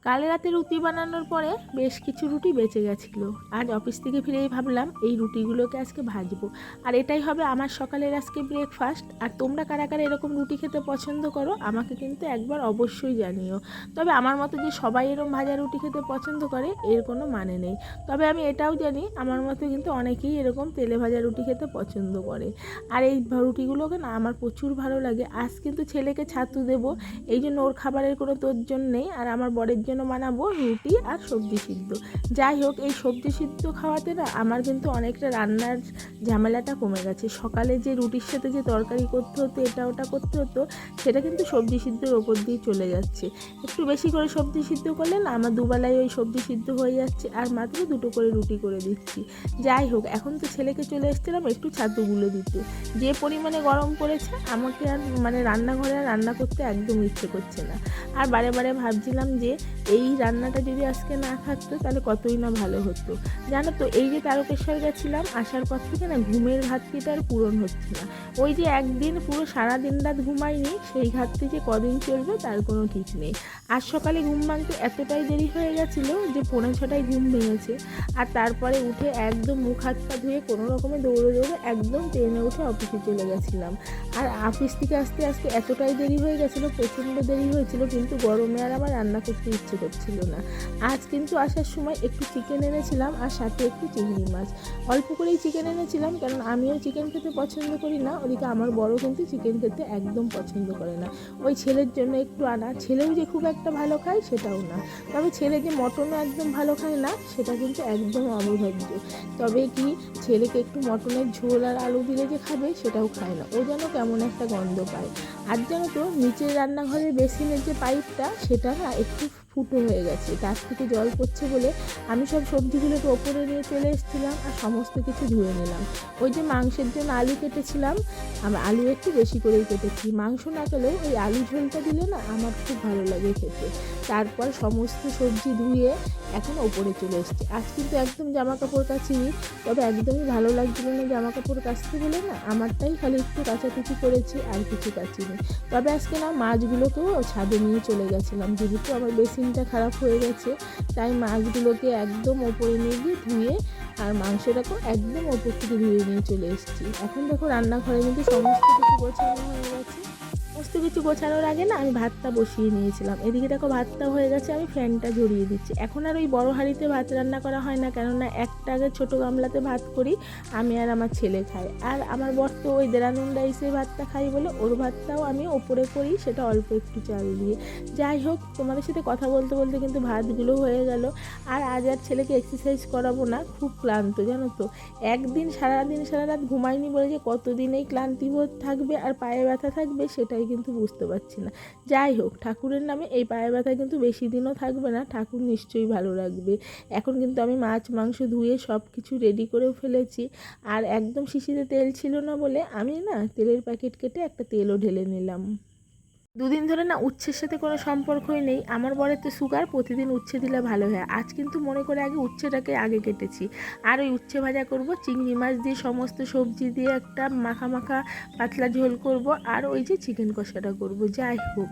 কাল রাতে রুটি বানানোর পরে বেশ কিছু রুটি বেঁচে গেছিলো। আজ অফিস থেকে ফিরেই ভাবলাম এই রুটিগুলোকে আজকে ভাজবো, আর এটাই হবে আমার সকালের আজকে ব্রেকফাস্ট। আর তোমরা কারা কারা এরকম রুটি খেতে পছন্দ করো আমাকে কিন্তু একবার অবশ্যই জানিও। তবে আমার মতো যে সবাই এরকম ভাজা রুটি খেতে পছন্দ করে এর কোনো মানে নেই। তবে আমি এটাও জানি আমার মতো কিন্তু অনেকেই এরকম তেলে ভাজা রুটি খেতে পছন্দ করে। আর এই রুটিগুলোকে না আমার প্রচুর ভালো লাগে। আজ কিন্তু ছেলেকে ছাতু দেবো, এই জন্য ওর খাবারের কোনো তোড়জোড় নেই। আর আমার বরের জন্য বানাবো রুটি আর সবজি সিদ্ধ। যাই হোক, এই সবজি সিদ্ধ খাওয়াতে না আমার কিন্তু অনেকটা রান্নার ঝামেলাটা কমে গেছে। সকালে যে রুটির সাথে যে তরকারি করতে হতো, এটা ওটা করতে হতো, সেটা কিন্তু সবজি সিদ্ধর ওপর দিয়ে চলে যাচ্ছে। একটু বেশি করে সবজি সিদ্ধ করলে না আমার দুবেলায় ওই সবজি সিদ্ধ হয়ে যাচ্ছে, আর মাত্র দুটো করে রুটি করে দিচ্ছি। যাই হোক, এখন তো ছেলেকে চলে এসেছিলাম একটু ছাতুগুলো দিতে। যে পরিমাণে গরম পড়েছে আমাকে আর রান্নাঘরে আর রান্না করতে একদম ইচ্ছে করছে না। আর বারে বারে ভাবছিলাম যে এই রান্নাটা যদি আজকে না থাকতো তাহলে কতই না ভালো হতো। জানো তো, এই যে তারকেশ্বর গেছিলাম, আসার পর থেকে না ঘুমের ঘাটতিটা আর পূরণ হচ্ছে না। ওই যে একদিন পুরো সারা দিন রাত ঘুমাইনি, সেই ঘাটতি যে কদিন চলবে তার কোনো ঠিক নেই। আজ সকালে ঘুম ভাঙতে এতটাই দেরি হয়ে গেছিলো যে 5:45 ঘুম ভেঙেছে। আর তারপরে উঠে একদম মুখ হাত পা ধুয়ে কোনো রকমে দৌড়ে একদম ট্রেনে উঠে অফিসে চলে গেছিলাম। আর অফিস থেকে আসতে আসতে এতটাই দেরি হয়ে গেছিলো, প্রচণ্ড দেরি হয়েছিল, কিন্তু গরমে আর আমার রান্না করতে ইচ্ছে করছিল না। আজ কিন্তু আসার সময় একটু চিকেন এনেছিলাম আর সাথে একটু চিংড়ি মাছ। অল্প করেই চিকেন এনেছিলাম, কারণ আমিও চিকেন খেতে পছন্দ করি না, ওদিকে আমার বড় কিন্তু চিকেন খেতে একদম পছন্দ করে না। ওই ছেলের জন্য একটু আনা। ছেলেও যে খুব একটা ভালো খায় সেটাও না, তবে ছেলে যে মটনও একদম ভালো খায় না সেটা কিন্তু একদম অমূল্য। তবে কি, ছেলেকে একটু মটনের ঝোল আর আলু দিলে যে খাবে সেটাও খায় না, ও যেন কেমন একটা গন্ধ পায়। আর জানো তো, নিচের রান্নাঘরের বেসিনের যে পাইপটা সেটা না একটু ফুটো হয়ে গেছে, তার থেকে জল পড়ছে বলে আমি সব সবজিগুলোকে ওপরে নিয়ে চলে এসেছিলাম আর সমস্ত কিছু ধুয়ে নিলাম। ওই যে মাংসের জন্য আলু কেটেছিলাম, আমি আলু একটু বেশি করেই কেটেছি। মাংস না পেলেও ওই আলু ঝোলটা দিলে না আমার খুব ভালো লাগে খেতে। তারপর সমস্ত সবজি ধুয়ে এখন ওপরে চলে এসেছি। আজ কিন্তু একদম জামা কাপড় কাচিনি, তবে একদমই ভালো লাগছিল না জামা কাপড় কাচতে গেলে না, আমারটাই খালি একটু কাচাকুচি করেছি আর কিছু কাচিনি। তবে আজকে না মাছগুলোকেও ছাদে নিয়ে চলে গেছিলাম, যেহেতু আমার বেসিনটা খারাপ হয়ে গেছে, তাই মাছগুলোকে একদম ওপরে নিয়ে গিয়ে ধুয়ে আর মাংসটাকেও একদম ওপর থেকে ধুয়ে নিয়ে চলে এসেছি। এখন দেখো রান্নাঘরে কিন্তু সমস্ত কিছু গোছানো হয়ে গেছে। সমস্ত কিছু গোছানোর আগে না আমি ভাতটা বসিয়ে নিয়েছিলাম। এদিকে দেখো ভাতটা হয়ে গেছে, আমি ফ্যানটা ঝরিয়ে দিচ্ছি। এখন আর ওই বড় হাঁড়িতে ভাত রান্না করা হয় না, কেননা একটা আগে ছোটো গামলাতে ভাত করি, আমি আর আমার ছেলে খাই। আর আমার বর তো ওই দেরানুন রাইসে ভাতটা খাই বলে ওর ভাতটাও আমি ওপরে করি, সেটা অল্প একটু চাল দিয়ে। যাই হোক, তোমাদের সাথে কথা বলতে বলতে কিন্তু ভাতগুলো হয়ে গেল। আর আজ আর ছেলেকে এক্সারসাইজ করাবো না, খুব ক্লান্ত জানো তো। একদিন সারা রাত ঘুমাইনি বলে যে কতদিন এই ক্লান্তিবোধ থাকবে আর পায়ে ব্যথা থাকবে সেটাই কিন্তু বুঝতে পারছি না। যাই হোক, ঠাকুরের নামে এই পায়ে ব্যথা কিন্তু বেশি দিনও থাকবে না, ঠাকুর নিশ্চয়ই ভালো রাখবে। এখন কিন্তু আমি মাছ মাংস ধুয়ে সব কিছু রেডি করেও ফেলেছি। আর একদম শিশিতে তেল ছিল না বলে আমি না তেলের প্যাকেট কেটে একটা তেলও ঢেলে নিলাম। দুদিন ধরে না উচ্ছের সাথে কোনো সম্পর্কই নেই। আমার বরের তো সুগার, প্রতিদিন উচ্ছে দিলে ভালো হয়। আজ কিন্তু মনে করে আগে উচ্ছেটাকে আগে কেটেছি। আর ওই উচ্ছে ভাজা করব, চিংড়ি মাছ দিয়ে সমস্ত সবজি দিয়ে একটা মাখা মাখা পাতলা ঝোল করব, আর ওই যে চিকেন কষাটা করব। যাই হোক,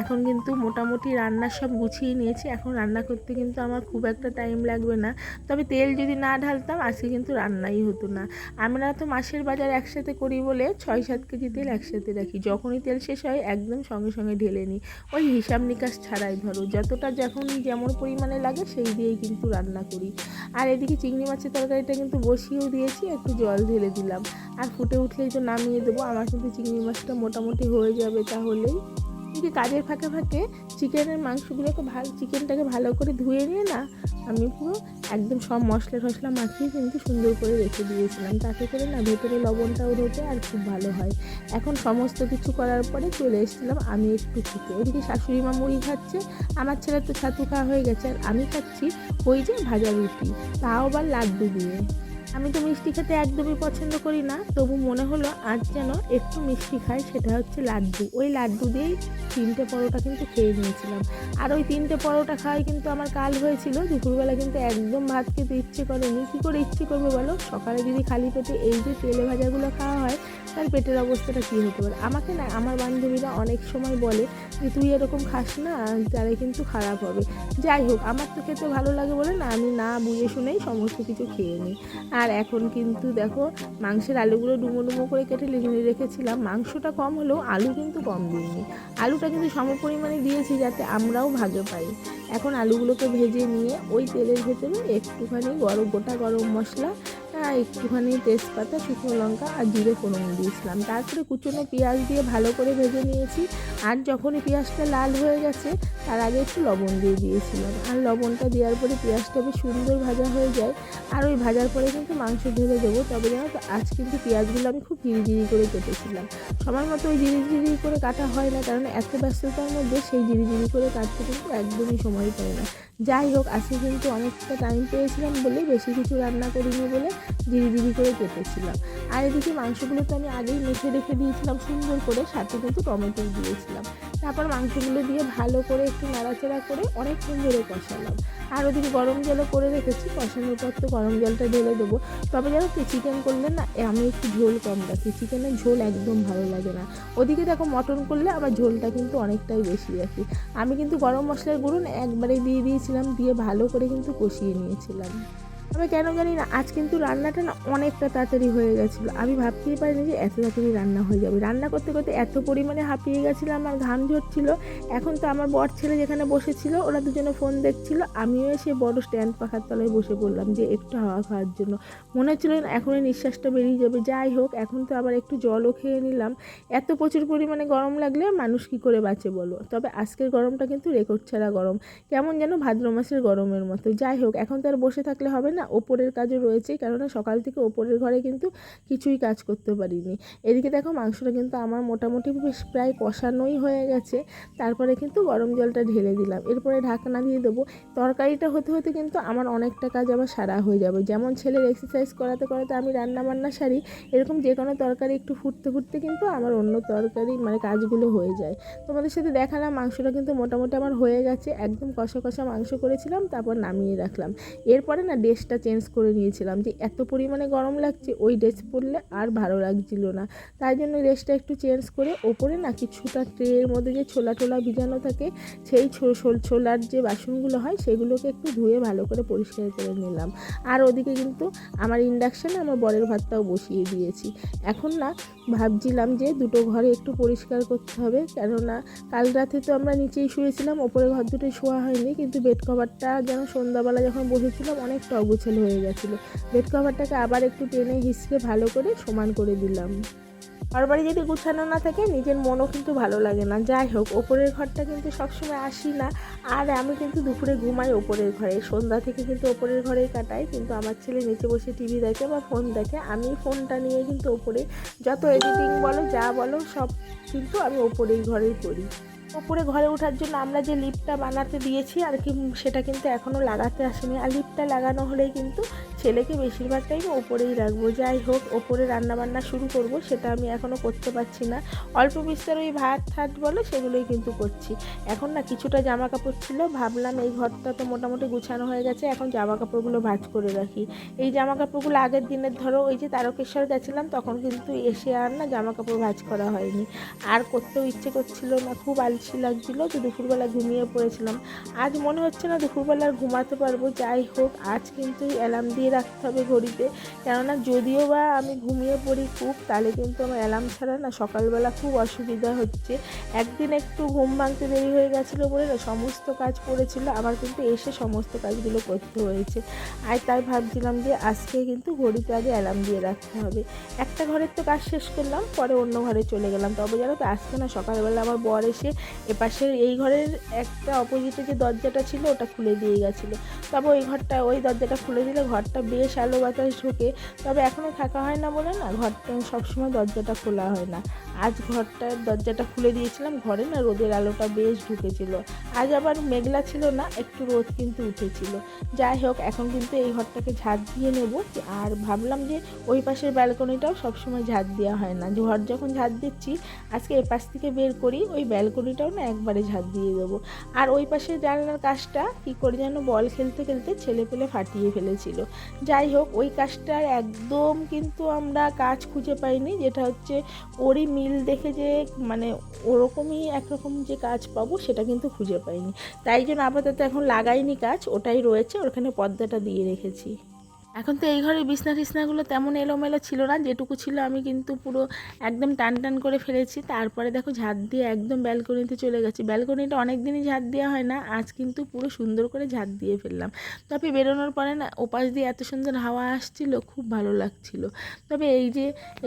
এখন কিন্তু মোটামুটি রান্নার সব গুছিয়ে নিয়েছি। এখন রান্না করতে কিন্তু আমার খুব একটা টাইম লাগবে না। তবে তেল যদি না ঢালতাম আজকে কিন্তু রান্নাই হতো না। আমরা তো মাসের বাজার একসাথে করি বলে 6-7 কেজি তেল একসাথে রাখি। যখনই তেল শেষ হয় একদম সঙ্গে সঙ্গে ঢেলে নিই, ওই হিসাব নিকাশ ছাড়াই। ধরো যতটা যখন যেমন পরিমাণে লাগে সেই দিয়েই কিন্তু রান্না করি। আর এদিকে চিংড়ি মাছের তরকারিটা কিন্তু বসিয়েও দিয়েছি, একটু জল ঢেলে দিলাম। আর ফুটে উঠলেই তো নামিয়ে দেবো। আমার কিন্তু চিংড়ি মাছটা মোটামুটি হয়ে যাবে তাহলেই। এদিকে কাজের ফাঁকে ফাঁকে চিকেনটাকে ভালো করে ধুয়ে নিয়ে না আমি পুরো একদম সব মশলা টশলা মাখিয়ে কিন্তু সুন্দর করে রেখে দিয়েছিলাম, তাতে করে না ভেতরে লবণটাও ঢোকে আর খুব ভালো হয়। এখন সমস্ত কিছু করার পরে চলে এসেছিলাম আমি একটু খেতে। ওইদিকে শাশুড়ি মা মুড়ি খাচ্ছে, আমার ছেলের তো ছাতু খাওয়া হয়ে গেছে, আর আমি খাচ্ছি ওই যে ভাজা রুটি, তাও আবার লাড্ডু দিয়ে। আমি তো মিষ্টি খেতে একদমই পছন্দ করি না, তবু মনে হলো আজ যেন একটু মিষ্টি খাই, সেটা হচ্ছে লাড্ডু। ওই লাড্ডু দিয়েই 3টে পরোটা কিন্তু খেয়ে নিয়েছিলাম। আর ওই 3টে পরোটা খাওয়াই কিন্তু আমার কাল হয়েছিল। দুপুরবেলা কিন্তু একদম ভাত খেতে ইচ্ছে করেনি। কী করে ইচ্ছে করবে বলো? সকালে যদি খালি পেটে এই যে তেলে ভাজাগুলো খাওয়া হয় তার পেটের অবস্থাটা কী হতে পারে। আমাকে না আমার বান্ধবীরা অনেক সময় বলে যে তুই এরকম খাস না, তাহলে কিন্তু খারাপ হবে। যাই হোক, আমার তো খেতে ভালো লাগে বলে না আমি না বুঝে শুনেই সমস্ত কিছু খেয়ে নিই। আর এখন কিন্তু দেখো মাংসের আলুগুলো ডুমো ডুমো করে কেটে রেখেছিলাম। মাংসটা কম হলেও আলু কিন্তু কম দিইনি, আলুটা কিন্তু সম পরিমাণে দিয়েছি যাতে আমরাও ভাগে পাই। এখন আলুগুলোকে ভেজে নিয়ে ওই তেলের ভেতরে একটুখানি গোটা গরম মশলা, একটুখানি তেজপাতা, শুকনো লঙ্কা আর জিরে ফোড়ন দিয়েছিলাম। তারপরে কুচনো পেঁয়াজ দিয়ে ভালো করে ভেজে নিয়েছি। আর যখনই পেঁয়াজটা লাল হয়ে গেছে তার আগে একটু লবণ দিয়ে দিয়েছিলাম। আর লবণটা দেওয়ার পরে পেঁয়াজটা বেশ সুন্দর ভাজা হয়ে যায়। আর ওই ভাজার পরে কিন্তু মাংস ঢেলে দেবো। তবে জানো তো আজ কিন্তু পেঁয়াজগুলো আমি খুব ঝিরিঝিরি করে কেটেছিলাম। সময় মতো ওই ঝিরিঝিরি করে কাটা হয় না, কারণ এত ব্যস্ততার মধ্যে সেই ঝিরিঝিরি করে কাটতে কিন্তু একদমই সময় পাই না। যাই হোক, আজকে কিন্তু অনেকটা টাইম পেয়েছিলাম বলে বেশি কিছু রান্না করিনি বলে ধীরে করে কেটেছিলাম। আর এদিকে মাংসগুলো তো আমি আগেই মেখে রেখে দিয়েছিলাম সুন্দর করে, সাথে কিন্তু টমেটো দিয়েছিলাম। তারপর মাংসগুলো দিয়ে ভালো করে একটু নাড়াচাড়া করে অনেকক্ষণ ধরে কষালাম। আর ওদিকে গরম জলও করে রেখেছি, কষানোর পর তো গরম জলটা ঢেলে দেবো। তবে জানো তো চিকেন করলে না আমি একটু ঝোল কম রাখি, চিকেনের ঝোল একদম ভালো লাগে না। ওদিকে দেখো মটন করলে আবার ঝোলটা কিন্তু অনেকটাই বেশি রাখি। আমি কিন্তু গরম মশলার গুঁড়ো একবারে দিয়ে দিয়েছিলাম, দিয়ে ভালো করে কিন্তু কষিয়ে নিয়েছিলাম। তবে কেন জানি না আজ কিন্তু রান্নাটা না অনেকটা তাড়াতাড়ি হয়ে গেছিলো। আমি ভাবতেই পারিনি যে এত তাড়াতাড়ি রান্না হয়ে যাবে। রান্না করতে করতে এত পরিমাণে হাঁপিয়ে গেছিলাম, আমার ঘাম ঝরছিল। এখন তো আমার বর ছেলে যেখানে বসেছিল ওরা দুজনে ফোন দেখছিল, আমিও এসে বড় স্ট্যান্ড পাখার তলায় বসে পড়লাম যে একটু হাওয়া খাওয়ার জন্য। মনে হচ্ছিল এখনই নিঃশ্বাসটা বেরিয়ে যাবে। যাই হোক, এখন তো আবার একটু জলও খেয়ে নিলাম। এত প্রচুর পরিমাণে গরম লাগলে মানুষ কী করে বাঁচে বলো। তবে আজকের গরমটা কিন্তু রেকর্ড ছাড়া গরম, কেমন যেন ভাদ্র মাসের গরমের মতো। যাই হোক, এখন তো আর বসে থাকলে হবে না, ওপরের কাজও রয়েছে, কেননা সকাল থেকে ওপরের ঘরে কিন্তু কিছুই কাজ করতে পারিনি। এদিকে দেখো মাংসটা কিন্তু আমার মোটামুটি বেশ প্রায় কষানোই হয়ে গেছে। তারপরে কিন্তু গরম জলটা ঢেলে দিলাম, এরপরে ঢাকনা দিয়ে দেবো। তরকারিটা হতে হতে কিন্তু আমার অনেকটা কাজ আবার সারা হয়ে যাবে। যেমন ছেলের এক্সারসাইজ করাতে করাতে আমি রান্না বান্না সারি, এরকম যে কোনো তরকারি একটু ফুটতে ফুটতে কিন্তু আমার অন্য তরকারি কাজগুলো হয়ে যায়। তোমাদের সাথে দেখালাম মাংসটা কিন্তু মোটামুটি আমার হয়ে গেছে, একদম কষা কষা মাংস করেছিলাম। তারপর নামিয়ে রাখলাম। এরপরে না ড্রেসটা চেঞ্জ করে নিয়েছিলাম, যে এত পরিমাণে গরম লাগছে ওই ড্রেস পরলে আর ভালো লাগছিল না। তাই জন্য ড্রেসটা একটু চেঞ্জ করে ওপরে না কিছুটা ট্রের মধ্যে যে ছোলা টোলা ভিজানো থাকে সেই ছোলার যে বাসনগুলো হয় সেগুলোকে একটু ধুয়ে ভালো করে পরিষ্কার করে নিলাম। আর ওদিকে কিন্তু আমার ইন্ডাকশানে আমার বরের ভাতটাও বসিয়ে দিয়েছি। এখন না ভাবছিলাম যে দুটো ঘরে একটু পরিষ্কার করতে হবে, কেননা কাল রাতে তো আমরা নিচেই শুয়েছিলাম, ওপরে ঘর দুটোই শোয়া হয়নি। কিন্তু বেড কভারটা যেন সন্ধ্যাবেলা যখন বসেছিলাম অনেকটা অগোছালো হয়ে গেছিলো। বেড কভারটাকে আবার একটু টেনে হিসড়ে ভালো করে সমান করে দিলাম। ঘরবাড়ি যদি গুছানো না থাকে নিজের মনও কিন্তু ভালো লাগে না। যাই হোক, ওপরের ঘরটা কিন্তু সবসময় আসি না। আর আমি কিন্তু দুপুরে ঘুমাই ওপরের ঘরে, সন্ধ্যা থেকে কিন্তু ওপরের ঘরেই কাটাই। কিন্তু আমার ছেলে নিচে বসে টিভি দেখে বা ফোন দেখে, আমি ফোনটা নিয়ে কিন্তু ওপরে যত এডিটিং বলো যা বলো সব কিন্তু আমি ওপরেই ঘরেই করি। ওপরে ঘরে ওঠার জন্য আমরা যে লিফটটা বানাতে দিয়েছি আর কি, সেটা কিন্তু এখনও লাগাতে আসেনি। আর লিফটটা লাগানো হলেই কিন্তু ছেলেকে বেশিরভাগ টাইম ওপরেই রাখবো। যাই হোক, ওপরে রান্নাবান্না শুরু করব, সেটা আমি এখনও করতে পারছি না। অল্প বিস্তর ওই ভাত বলো সেগুলোই কিন্তু করছি। এখন না কিছুটা জামা কাপড় ছিল, ভাবলাম এই ঘরটা তো মোটামুটি গুছানো হয়ে গেছে, এখন জামা কাপড়গুলো ভাঁজ করে রাখি। এই জামা কাপড়গুলো আগের দিনের ধরো ওই যে তারকেশ্বর গেছিলাম তখন কিন্তু এসে আর না জামা কাপড় ভাঁজ করা হয়নি, আর করতেও ইচ্ছে করছিল না, খুব আলসি লাগছিলো। তো দুপুরবেলা ঘুমিয়ে পড়েছিলাম। আজ মনে হচ্ছে না দুপুরবেলা আর ঘুমাতে পারবো। যাই হোক, আজ কিন্তু অ্যালার্ম দিয়ে রাখতে হবে ঘড়িতে, কেননা যদিও বা আমি ঘুমিয়ে পড়ি খুব, তাহলে কিন্তু আমার অ্যালার্ম ছাড়া না সকালবেলা খুব অসুবিধা হচ্ছে। একদিন একটু ঘুম ভাঙতে দেরি হয়ে গেছিলো বলে না সমস্ত কাজ পড়েছিল, আমার কিন্তু এসে সমস্ত কাজগুলো করতে হয়েছে। আর তাই ভাবছিলাম যে আজকে কিন্তু ঘড়িতে আগে অ্যালার্ম দিয়ে রাখতে হবে। একটা ঘরের তো কাজ শেষ করলাম, পরে অন্য ঘরে চলে গেলাম। তবে জানো তো আজকে না সকালবেলা আমার বর এসে এপাশের এই ঘরের একটা অপোজিটে যে দরজাটা ছিল ওটা খুলে দিয়ে গেছিলো। তবে ওই দরজাটা খুলে দিলে ঘরটা বেশ আলো বাতাস ঢোকে। তবে এখনও থাকা হয় না বলে না ঘরটা সবসময় দরজাটা খোলা হয় না। আজ ঘরটার দরজাটা খুলে দিয়েছিলাম, ঘরে না রোদের আলোটা বেশ ঢুকেছিল। আজ আবার মেঘলা ছিল না, একটু রোদ কিন্তু উঠেছিল। যাই হোক, এখন কিন্তু এই ঘরটাকে ঝাড় দিয়ে নেব। আর ভাবলাম যে ওই পাশের ব্যালকনিটাও সবসময় ঝাড় দেওয়া হয় না, ঘর যখন ঝাড় দিচ্ছি আজকে এ পাশ থেকে বের করি, ওই ব্যালকনিটাও না একবারে ঝাড় দিয়ে দেবো। আর ওই পাশের জানলার কাজটা কী করে যেন বল খেলতে খেলতে ছেলে পেলে ফাটিয়ে ফেলেছিল। যাই হোক, ওই কাজটার একদম কিন্তু আমরা কাজ খুঁজে পাইনি, যেটা হচ্ছে ওরই মিল দেখে যে মানে ওরকমই একরকম যে কাজ পাবো সেটা কিন্তু খুঁজে পাইনি। তাই জন্য আপাতত এখন লাগাইনি কাজ, ওটাই রয়েছে, ওখানে পর্দাটা দিয়ে রেখেছি। এখন তো এই ঘরের বিছনা টিছনাগুলো তেমন এলোমেলো ছিল না, যেটুকু ছিল আমি কিন্তু পুরো একদম টান টান করে ফেলেছি। তারপরে দেখো ঝাড় দিয়ে একদম ব্যালকনিতে চলে গেছি। ব্যালকনিটা অনেক দিনই ঝাড় দেওয়া হয় না, আজ কিন্তু পুরো সুন্দর করে ঝাড় দিয়ে ফেললাম। তবে বেরোনোর পরে না ওপাশ দিয়ে এত সুন্দর হাওয়া আসছিল, খুব ভালো লাগছিল। তবে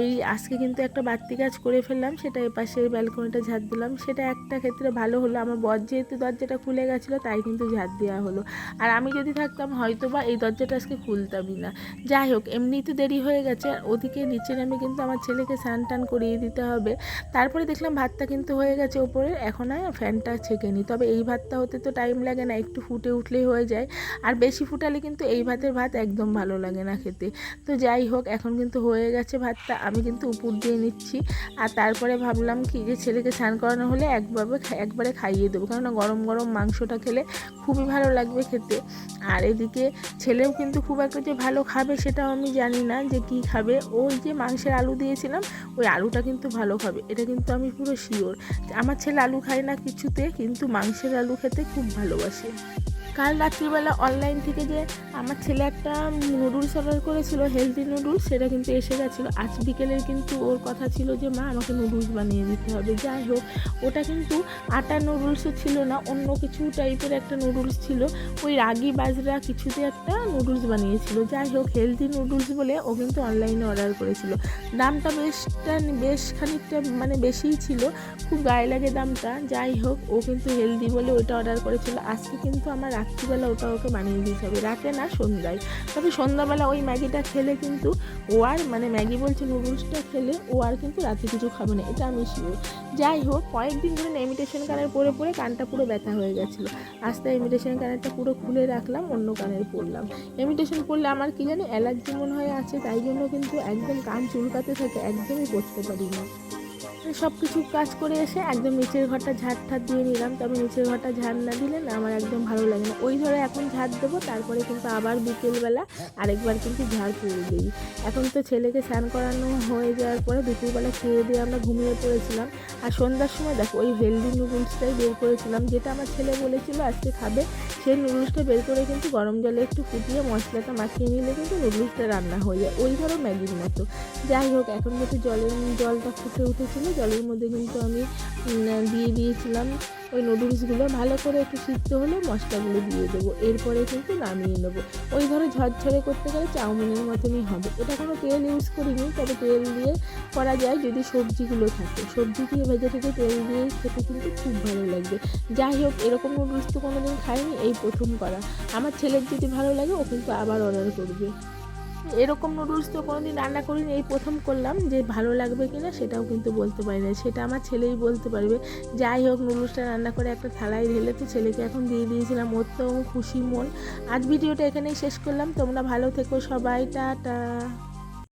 এই আজকে কিন্তু একটা বাড়তি কাজ করে ফেললাম, সেটা এপাশে ব্যালকনিটা ঝাড় দিলাম। সেটা একটা ক্ষেত্রে ভালো হলো, আমার বর যেহেতু দরজাটা খুলে গেছিলো তাই কিন্তু ঝাড় দেওয়া হলো। আর আমি যদি থাকতাম হয়তো বা এই দরজাটা আজকে খুলতামই না। যাই হোক, এমনিই তো দেরি হয়ে গেছে, আর ওদিকে নিচে নামে কিন্তু আমার ছেলেকে স্নান টান করিয়ে দিতে হবে। তারপরে দেখলাম ভাতটা কিন্তু হয়ে গেছে ওপরে, এখন আর ফ্যানটা ছেঁকেনি। তবে এই ভাতটা হতে তো টাইম লাগে না, একটু ফুটে উঠলেই হয়ে যায়। আর বেশি ফুটালে কিন্তু এই ভাতের ভাত একদম ভালো লাগে না খেতে। তো যাই হোক, এখন কিন্তু হয়ে গেছে ভাতটা, আমি কিন্তু উপর দিয়ে নিচ্ছি। আর তারপরে ভাবলাম কি যে ছেলেকে স্নান করানো হলে একবারে খাইয়ে দেবো, কেননা গরম গরম মাংসটা খেলে খুবই ভালো লাগবে খেতে। আর এদিকে ছেলেও কিন্তু খুব একটা যে ভালো খাবে সেটাও আমি জানি না যে কি খাবে। ওই যে মাংসের আলু দিয়েছিলাম, ওই আলুটা কিন্তু ভালো খাবে, এটা কিন্তু আমি পুরো শিওর। আমার ছেলে আলু খায় না কিছুতে, কিন্তু মাংসের আলু খেতে খুব ভালোবাসে। কাল রাত্রিবেলা অনলাইন থেকে যে আমার ছেলে একটা নুডলস অর্ডার করেছিল, হেলদি নুডলস, সেটা কিন্তু এসে গেছিলো। আজ বিকেলের কিন্তু ওর কথা ছিল যে মা আমাকে নুডলস বানিয়ে দিতে হবে। যাই হোক, ওটা কিন্তু আটার নুডলসও ছিল না, অন্য কিছু টাইপের একটা নুডলস ছিল, ওই রাগি বাজরা কিছুতে একটা নুডলস বানিয়েছিল। যাই হোক, হেলদি নুডলস বলে ও কিন্তু অনলাইনে অর্ডার করেছিল। দামটা বেশ খানিকটা মানে বেশিই ছিল, খুব গায়ে লাগে দামটা। যাই হোক, ও কিন্তু হেলদি বলে ওটা অর্ডার করেছিল। আজকে কিন্তু আমার রাত্রিবেলা ওটা ওকে বানিয়ে দিতে হবে, রাতে না সন্ধ্যায়। তবে সন্ধ্যাবেলা ওই ম্যাগিটা খেলে কিন্তু ও আর মানে ম্যাগি বলছে নুডলসটা খেলে ও আর কিন্তু রাতে কিছু খাবে না, এটা আমি শিওর। যাই হোক, কয়েকদিন ধরে না ইমিটেশন কানের পরে পরে কানটা পুরো ব্যথা হয়ে গেছিলো। আস্তে ইমিটেশন কানেরটা পুরো খুলে রাখলাম, অন্য কানের পরলাম। ইমিটেশন পরলে আমার কি জানি অ্যালার্জি মনে হয় আছে, তাই জন্য কিন্তু একদম কান চুলকাতে থাকে, একদমই পরতে পারি না। সব কিছু কাজ করে এসে একদম নিচের ঘরটা ঝাড় দিয়ে নিলাম। তবে নিচের ঘরটা ঝাড় না দিলে না আমার একদম ভালো লাগে না। ওই ধরে এখন ঝাড় দেবো, তারপরে কিন্তু আবার বিকেলবেলা আরেকবার কিন্তু ঝাড় পুড়ে দিই। এখন তো ছেলেকে স্নান করানো হয়ে যাওয়ার পরে দুপুরবেলা খেয়ে দিয়ে আমরা ঘুমিয়ে পড়েছিলাম। আর সন্ধ্যার সময় দেখো ওই হেলদি নুডলসটাই বের করেছিলাম, যেটা আমার ছেলে বলেছিল আজকে খাবে। সেই নুডলসটা বের করে কিন্তু গরম জলে একটু ফুটিয়ে মশলাটা মাখিয়ে নিলে কিন্তু নুডলসটা রান্না হয়ে যায়, ওই ধরো ম্যাগির মতো। যাই হোক, এখন কিন্তু জলটা ফুটে উঠেছিল, জলের মধ্যে কিন্তু আমি দিয়ে দিয়েছিলাম ওই নুডলসগুলো। ভালো করে একটু সিদ্ধ হলে মশলাগুলো দিয়ে দেবো, এরপরে কিন্তু নামিয়ে নেবো। ওই ধরো ঝরঝরে করতে গেলে চাউমিনের মতনই হবে। এটা কোনো তেল ইউজ করিনি, তবে তেল দিয়ে করা যায় যদি সবজিগুলো থাকে। সবজি দিয়ে ভেজে থেকে তেল দিয়ে খেতে কিন্তু খুব ভালো লাগবে। যাই হোক, এরকম নুডলস তো কোনোদিন খাইনি, এই প্রথম করা। আমার ছেলের যদি ভালো লাগে ও কিন্তু আবার অর্ডার করবে। এরকম নুডলস তো কোনোদিন রান্না করিনি, এই প্রথম করলাম। যে ভালো লাগবে কিনা সেটাও কিন্তু বলতে পারি না, সেটা আমার ছেলেই বলতে পারবে। যাই হোক, নুডলসটা রান্না করে একটা থালায় ঢেলে তো ছেলেকে এখন দিয়ে দিয়েছিলাম, ওর তো খুশি মন। আজ ভিডিওটা এখানেই শেষ করলাম, তোমরা ভালো থেকো সবাই, টাটা।